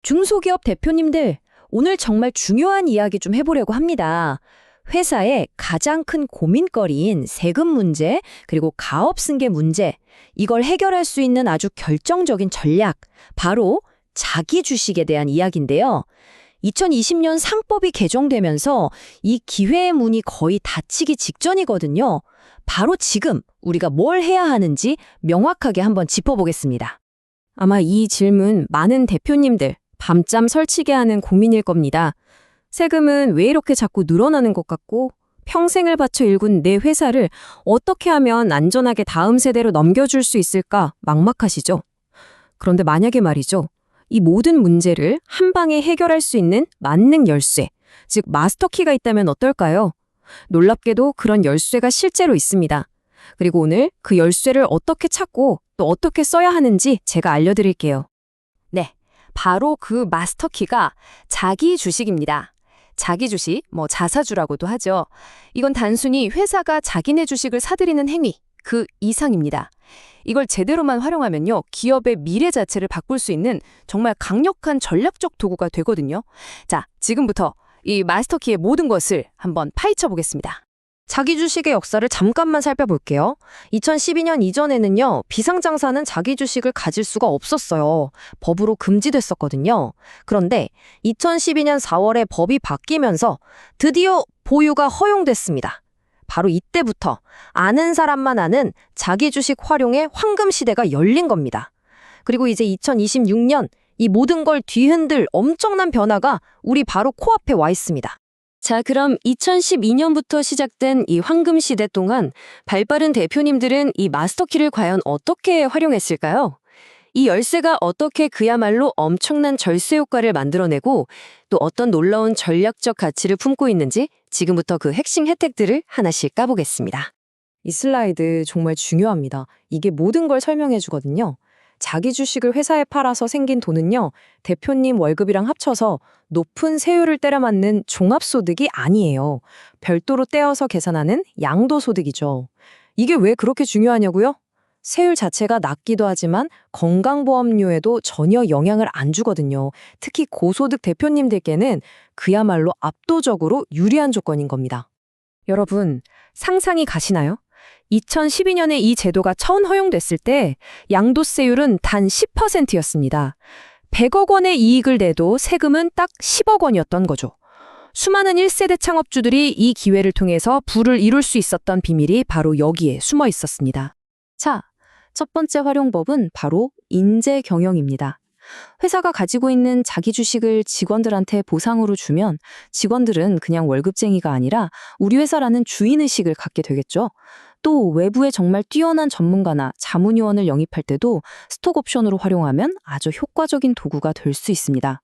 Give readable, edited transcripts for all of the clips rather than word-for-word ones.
중소기업 대표님들, 오늘 정말 중요한 이야기 좀 해보려고 합니다. 회사의 가장 큰 고민거리인 세금 문제, 그리고 가업 승계 문제, 이걸 해결할 수 있는 아주 결정적인 전략, 바로 자기 주식에 대한 이야기인데요. 2020년 상법이 개정되면서 이 기회의 문이 거의 닫히기 직전이거든요. 바로 지금 우리가 뭘 해야 하는지 명확하게 한번 짚어보겠습니다. 아마 이 질문 많은 대표님들 밤잠 설치게 하는 고민일 겁니다. 세금은 왜 이렇게 자꾸 늘어나는 것 같고 평생을 바쳐 일군 내 회사를 어떻게 하면 안전하게 다음 세대로 넘겨줄 수 있을까 막막하시죠? 그런데 만약에 말이죠. 이 모든 문제를 한 방에 해결할 수 있는 만능 열쇠, 즉 마스터키가 있다면 어떨까요? 놀랍게도 그런 열쇠가 실제로 있습니다. 그리고 오늘 그 열쇠를 어떻게 찾고 또 어떻게 써야 하는지 제가 알려드릴게요. 네, 바로 그 마스터키가 자기 주식입니다. 자기 주식, 자사주라고도 하죠. 이건 단순히 회사가 자기네 주식을 사들이는 행위, 그 이상입니다. 이걸 제대로만 활용하면요, 기업의 미래 자체를 바꿀 수 있는 정말 강력한 전략적 도구가 되거든요. 자, 지금부터 이 마스터키의 모든 것을 한번 파헤쳐 보겠습니다. 자기 주식의 역사를 잠깐만 살펴볼게요. 2012년 이전에는요, 비상장사는 자기 주식을 가질 수가 없었어요. 법으로 금지됐었거든요. 그런데 2012년 4월에 법이 바뀌면서 드디어 보유가 허용됐습니다. 바로 이때부터 아는 사람만 아는 자기 주식 활용의 황금 시대가 열린 겁니다. 그리고 이제 2026년 이 모든 걸 뒤흔들 엄청난 변화가 우리 바로 코앞에 와 있습니다. 자, 그럼 2012년부터 시작된 이 황금 시대 동안 발빠른 대표님들은 이 마스터키를 과연 어떻게 활용했을까요? 이 열쇠가 어떻게 그야말로 엄청난 절세 효과를 만들어내고 또 어떤 놀라운 전략적 가치를 품고 있는지 지금부터 그 핵심 혜택들을 하나씩 까보겠습니다. 이 슬라이드 정말 중요합니다. 이게 모든 걸 설명해 주거든요. 자기 주식을 회사에 팔아서 생긴 돈은요, 대표님 월급이랑 합쳐서 높은 세율을 때려 맞는 종합소득이 아니에요. 별도로 떼어서 계산하는 양도소득이죠. 이게 왜 그렇게 중요하냐고요? 세율 자체가 낮기도 하지만 건강보험료에도 전혀 영향을 안 주거든요. 특히 고소득 대표님들께는 그야말로 압도적으로 유리한 조건인 겁니다. 여러분, 상상이 가시나요? 2012년에 이 제도가 처음 허용됐을 때 양도세율은 단 10%였습니다. 100억 원의 이익을 내도 세금은 딱 10억 원이었던 거죠. 수많은 1세대 창업주들이 이 기회를 통해서 부를 이룰 수 있었던 비밀이 바로 여기에 숨어 있었습니다. 자, 첫 번째 활용법은 바로 인재 경영입니다. 회사가 가지고 있는 자기 주식을 직원들한테 보상으로 주면 직원들은 그냥 월급쟁이가 아니라 우리 회사라는 주인의식을 갖게 되겠죠. 또 외부에 정말 뛰어난 전문가나 자문위원을 영입할 때도 스톡옵션으로 활용하면 아주 효과적인 도구가 될 수 있습니다.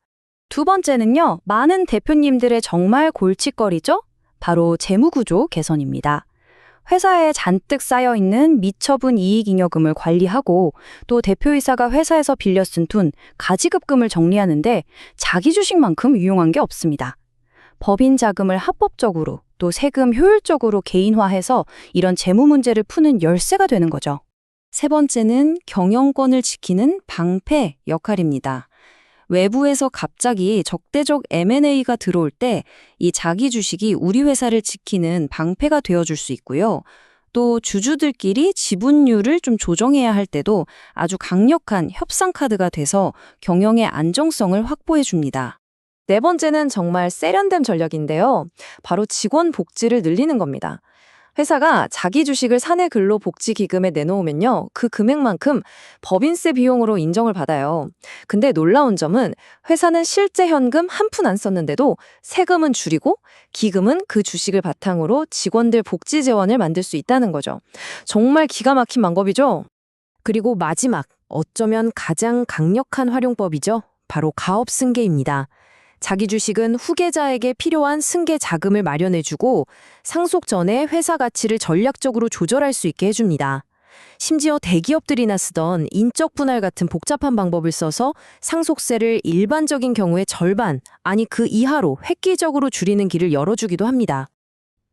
두 번째는요, 많은 대표님들의 정말 골칫거리죠? 바로 재무구조 개선입니다. 회사에 잔뜩 쌓여있는 미처분 이익잉여금을 관리하고 또 대표이사가 회사에서 빌려 쓴 돈, 가지급금을 정리하는데 자기 주식만큼 유용한 게 없습니다. 법인 자금을 합법적으로 또 세금 효율적으로 개인화해서 이런 재무 문제를 푸는 열쇠가 되는 거죠. 세 번째는 경영권을 지키는 방패 역할입니다. 외부에서 갑자기 적대적 M&A가 들어올 때 이 자기 주식이 우리 회사를 지키는 방패가 되어줄 수 있고요. 또 주주들끼리 지분율을 좀 조정해야 할 때도 아주 강력한 협상 카드가 돼서 경영의 안정성을 확보해 줍니다. 네 번째는 정말 세련된 전략인데요. 바로 직원 복지를 늘리는 겁니다. 회사가 자기 주식을 사내 근로복지기금에 내놓으면요, 그 금액만큼 법인세 비용으로 인정을 받아요. 근데 놀라운 점은 회사는 실제 현금 한 푼 안 썼는데도 세금은 줄이고 기금은 그 주식을 바탕으로 직원들 복지 재원을 만들 수 있다는 거죠. 정말 기가 막힌 방법이죠? 그리고 마지막, 어쩌면 가장 강력한 활용법이죠. 바로 가업 승계입니다. 자기 주식은 후계자에게 필요한 승계 자금을 마련해주고 상속 전에 회사 가치를 전략적으로 조절할 수 있게 해줍니다. 심지어 대기업들이나 쓰던 인적 분할 같은 복잡한 방법을 써서 상속세를 일반적인 경우의 절반, 아니 그 이하로 획기적으로 줄이는 길을 열어주기도 합니다.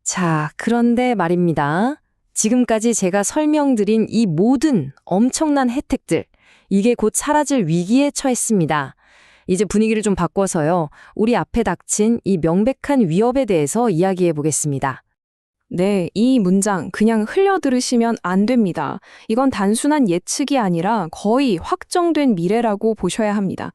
자, 그런데 말입니다. 지금까지 제가 설명드린 이 모든 엄청난 혜택들, 이게 곧 사라질 위기에 처했습니다. 이제 분위기를 좀 바꿔서요. 우리 앞에 닥친 이 명백한 위협에 대해서 이야기해 보겠습니다. 네, 이 문장 그냥 흘려 들으시면 안 됩니다. 이건 단순한 예측이 아니라 거의 확정된 미래라고 보셔야 합니다.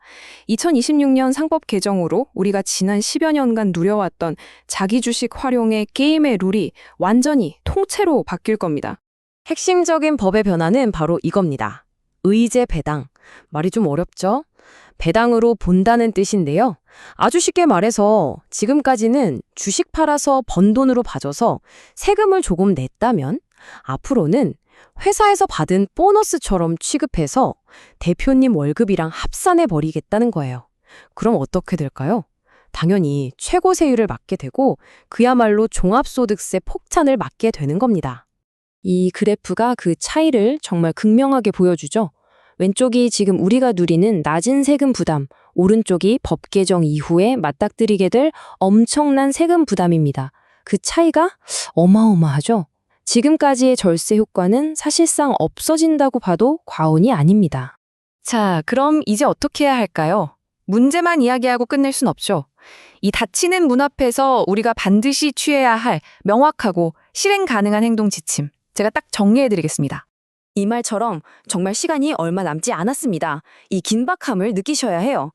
2026년 상법 개정으로 우리가 지난 10여 년간 누려왔던 자기 주식 활용의 게임의 룰이 완전히 통째로 바뀔 겁니다. 핵심적인 법의 변화는 바로 이겁니다. 의제 배당. 말이 좀 어렵죠? 배당으로 본다는 뜻인데요. 아주 쉽게 말해서 지금까지는 주식 팔아서 번 돈으로 봐줘서 세금을 조금 냈다면 앞으로는 회사에서 받은 보너스처럼 취급해서 대표님 월급이랑 합산해 버리겠다는 거예요. 그럼 어떻게 될까요? 당연히 최고 세율을 맞게 되고 그야말로 종합소득세 폭탄을 맞게 되는 겁니다. 이 그래프가 그 차이를 정말 극명하게 보여주죠. 왼쪽이 지금 우리가 누리는 낮은 세금 부담, 오른쪽이 법 개정 이후에 맞닥뜨리게 될 엄청난 세금 부담입니다. 그 차이가 어마어마하죠. 지금까지의 절세 효과는 사실상 없어진다고 봐도 과언이 아닙니다. 자, 그럼 이제 어떻게 해야 할까요? 문제만 이야기하고 끝낼 순 없죠. 이 닫히는 문 앞에서 우리가 반드시 취해야 할 명확하고 실행 가능한 행동 지침, 제가 딱 정리해드리겠습니다. 이 말처럼 정말 시간이 얼마 남지 않았습니다. 이 긴박함을 느끼셔야 해요.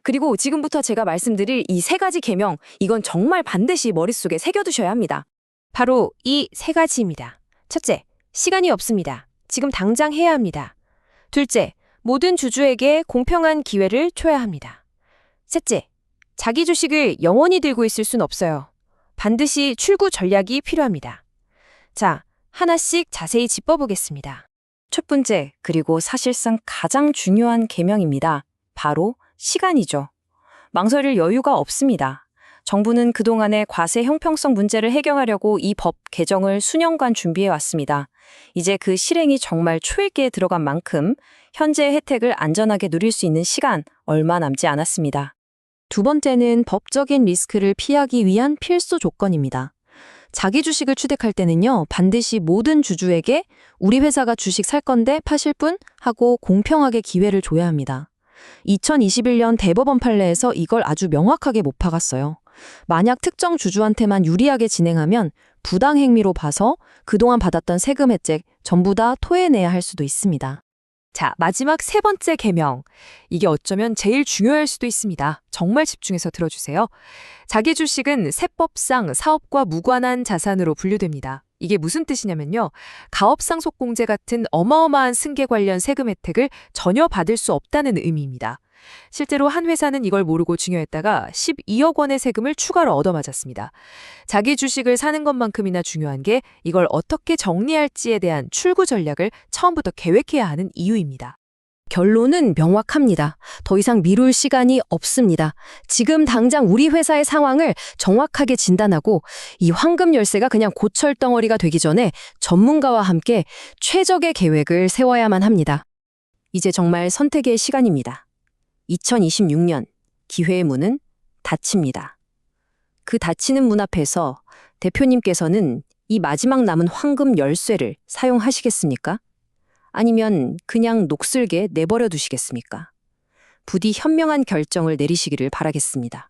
그리고 지금부터 제가 말씀드릴 이 세 가지 계명, 이건 정말 반드시 머릿속에 새겨두셔야 합니다. 바로 이 세 가지입니다. 첫째, 시간이 없습니다. 지금 당장 해야 합니다. 둘째, 모든 주주에게 공평한 기회를 줘야 합니다. 셋째, 자기 주식을 영원히 들고 있을 순 없어요. 반드시 출구 전략이 필요합니다. 자, 하나씩 자세히 짚어보겠습니다. 첫 번째, 그리고 사실상 가장 중요한 계명입니다. 바로 시간이죠. 망설일 여유가 없습니다. 정부는 그동안의 과세 형평성 문제를 해결하려고 이 법 개정을 수년간 준비해 왔습니다. 이제 그 실행이 정말 초읽기에 들어간 만큼 현재의 혜택을 안전하게 누릴 수 있는 시간 얼마 남지 않았습니다. 두 번째는 법적인 리스크를 피하기 위한 필수 조건입니다. 자기 주식을 취득할 때는요, 반드시 모든 주주에게 우리 회사가 주식 살 건데 파실 분? 하고 공평하게 기회를 줘야 합니다. 2021년 대법원 판례에서 이걸 아주 명확하게 못 박았어요. 만약 특정 주주한테만 유리하게 진행하면 부당 행위로 봐서 그동안 받았던 세금 혜택 전부 다 토해내야 할 수도 있습니다. 자, 마지막 세 번째 계명. 이게 어쩌면 제일 중요할 수도 있습니다. 정말 집중해서 들어주세요. 자기 주식은 세법상 사업과 무관한 자산으로 분류됩니다. 이게 무슨 뜻이냐면요. 가업상속공제 같은 어마어마한 승계 관련 세금 혜택을 전혀 받을 수 없다는 의미입니다. 실제로 한 회사는 이걸 모르고 증여했다가 12억 원의 세금을 추가로 얻어맞았습니다. 자기 주식을 사는 것만큼이나 중요한 게 이걸 어떻게 정리할지에 대한 출구 전략을 처음부터 계획해야 하는 이유입니다. 결론은 명확합니다. 더 이상 미룰 시간이 없습니다. 지금 당장 우리 회사의 상황을 정확하게 진단하고 이 황금 열쇠가 그냥 고철덩어리가 되기 전에 전문가와 함께 최적의 계획을 세워야만 합니다. 이제 정말 선택의 시간입니다. 2026년 기회의 문은 닫힙니다. 그 닫히는 문 앞에서 대표님께서는 이 마지막 남은 황금 열쇠를 사용하시겠습니까? 아니면 그냥 녹슬게 내버려 두시겠습니까? 부디 현명한 결정을 내리시기를 바라겠습니다.